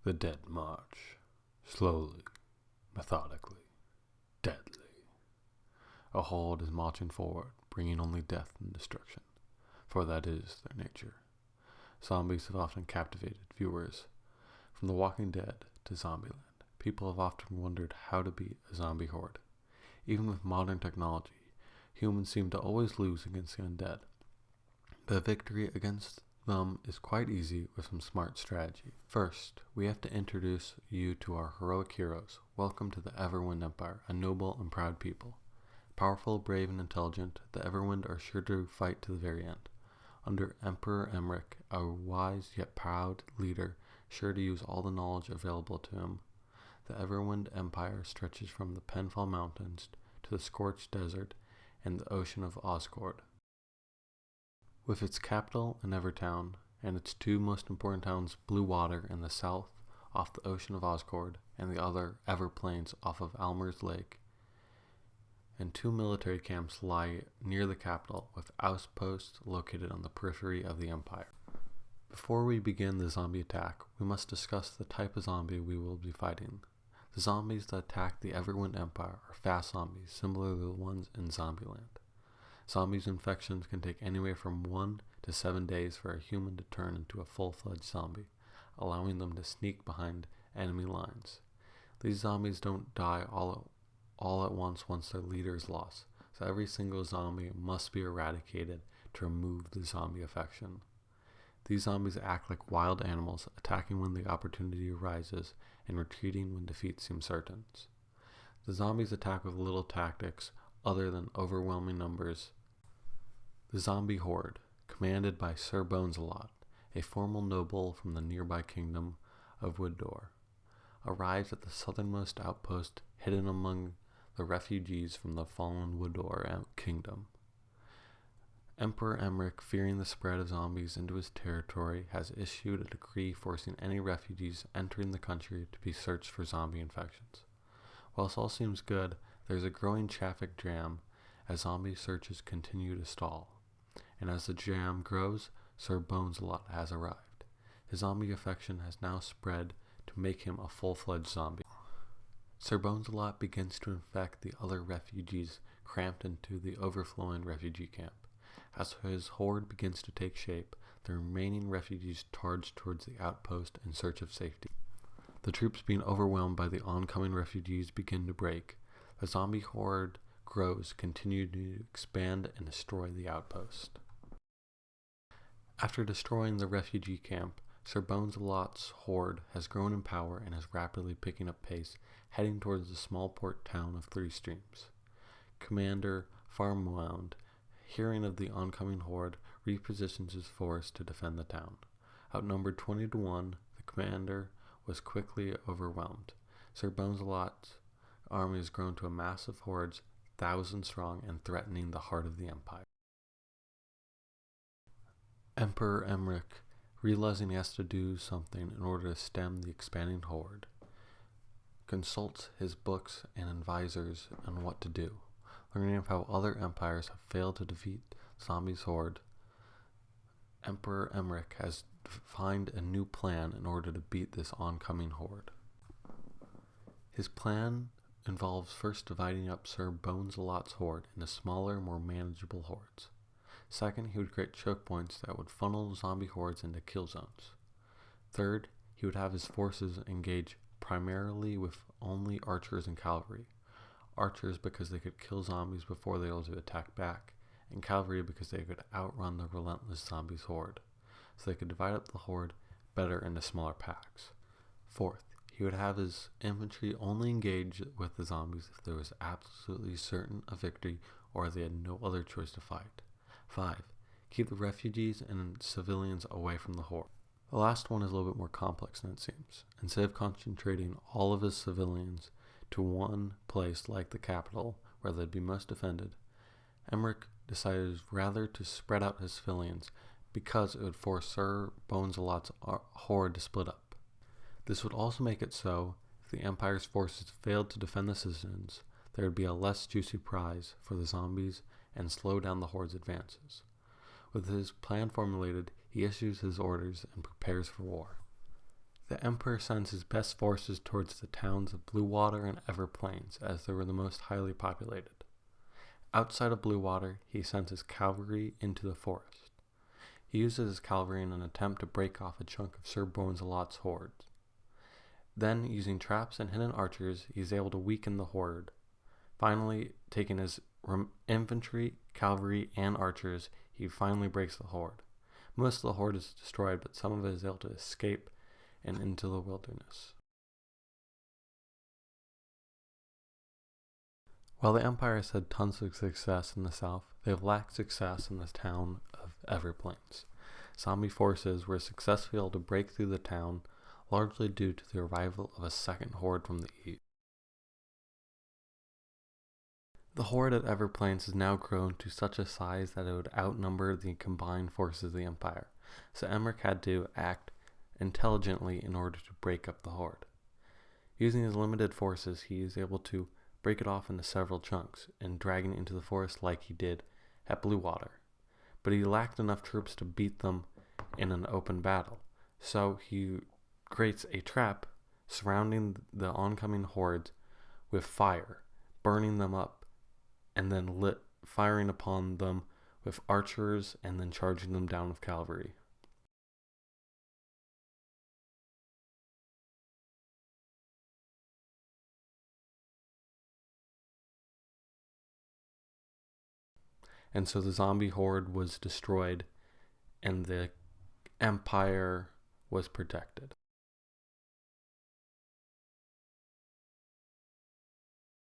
The dead march, slowly, methodically, deadly. A horde is marching forward, bringing only death and destruction, for that is their nature. Zombies have often captivated viewers. From The Walking Dead to Zombieland, people have often wondered how to beat a zombie horde. Even with modern technology, humans seem to always lose against the undead. The victory against them is quite easy with some smart strategy. First, we have to introduce you to our heroic heroes. Welcome to the Erwind Empire, a noble and proud people. Powerful, brave, and intelligent, the Erwind are sure to fight to the very end. Under Emperor Emerick, a wise yet proud leader, sure to use all the knowledge available to him, the Erwind Empire stretches from the Penfall Mountains to the scorched desert and the ocean of Osgord. With its capital in Evertown and its two most important towns, Blue Water in the south off the ocean of Osgord and the other Everplains off of Almer's Lake, and two military camps lie near the capital with outposts located on the periphery of the empire. Before we begin the zombie attack, we must discuss the type of zombie we will be fighting. The zombies that attack the Erwind Empire are fast zombies, similar to the ones in Zombieland. Zombies' infections can take anywhere from 1 to 7 days for a human to turn into a full-fledged zombie, allowing them to sneak behind enemy lines. These zombies don't die all at once their leader is lost, so every single zombie must be eradicated to remove the zombie infection. These zombies act like wild animals, attacking when the opportunity arises and retreating when defeat seems certain. The zombies attack with little tactics other than overwhelming numbers. The Zombie Horde, commanded by Sir Bones-a-Lot, a former noble from the nearby kingdom of Woodor, arrives at the southernmost outpost hidden among the refugees from the fallen Woodor kingdom. Emperor Emerick, fearing the spread of zombies into his territory, has issued a decree forcing any refugees entering the country to be searched for zombie infections. Whilst all seems good, there is a growing traffic jam as zombie searches continue to stall. And as the jam grows, Sir Bones-a-Lot has arrived. His zombie infection has now spread to make him a full-fledged zombie. Sir Bones-a-Lot begins to infect the other refugees cramped into the overflowing refugee camp. As his horde begins to take shape, the remaining refugees charge towards the outpost in search of safety. The troops being overwhelmed by the oncoming refugees begin to break. The zombie horde grows, continuing to expand and destroy the outpost. After destroying the refugee camp, Sir Bones-a-Lot's horde has grown in power and is rapidly picking up pace, heading towards the small port town of Three Streams. Commander Farmwound, hearing of the oncoming horde, repositions his force to defend the town. Outnumbered 20 to 1, the commander was quickly overwhelmed. Sir Bones-a-Lot's army has grown to a massive horde, 1,000 strong and threatening the heart of the empire. Emperor Emerick, realizing he has to do something in order to stem the expanding horde, consults his books and advisors on what to do. Learning of how other empires have failed to defeat zombies' horde, Emperor Emerick has defined a new plan in order to beat this oncoming horde. His plan involves first dividing up Sir Bones-a-Lot's horde into smaller, more manageable hordes. Second, he would create choke points that would funnel zombie hordes into kill zones. Third, he would have his forces engage primarily with only archers and cavalry. Archers because they could kill zombies before they were able to attack back, and cavalry because they could outrun the relentless zombies horde, so they could divide up the horde better into smaller packs. Fourth, he would have his infantry only engage with the zombies if there was absolutely certain a victory or they had no other choice to fight. 5. Keep the refugees and civilians away from the horde. The last one is a little bit more complex than it seems. Instead of concentrating all of his civilians to one place like the capital, where they'd be most defended, Emerick decided rather to spread out his civilians because it would force Sir Bones-a-Lot's horde to split up. This would also make it so, if the Empire's forces failed to defend the citizens, there would be a less juicy prize for the zombies and slow down the horde's advances. With his plan formulated, he issues his orders and prepares for war. The Emperor sends his best forces towards the towns of Bluewater and Everplains, as they were the most highly populated. Outside of Bluewater, he sends his cavalry into the forest. He uses his cavalry in an attempt to break off a chunk of Sir Bones-a-Lot's hordes. Then, using traps and hidden archers, he is able to weaken the horde. Finally, taking his infantry, cavalry, and archers, he finally breaks the horde. Most of the horde is destroyed, but some of it is able to escape and into the wilderness. While the Empire has had tons of success in the south, they have lacked success in the town of Everplains. Zombie forces were successfully able to break through the town, largely due to the arrival of a second horde from the east. The horde at Everplains has now grown to such a size that it would outnumber the combined forces of the Empire, so Emerick had to act intelligently in order to break up the horde. Using his limited forces, he is able to break it off into several chunks and dragging it into the forest like he did at Bluewater. But he lacked enough troops to beat them in an open battle, so he creates a trap surrounding the oncoming hordes with fire, burning them up, and then firing upon them with archers and then charging them down with cavalry. And so the zombie horde was destroyed and the empire was protected.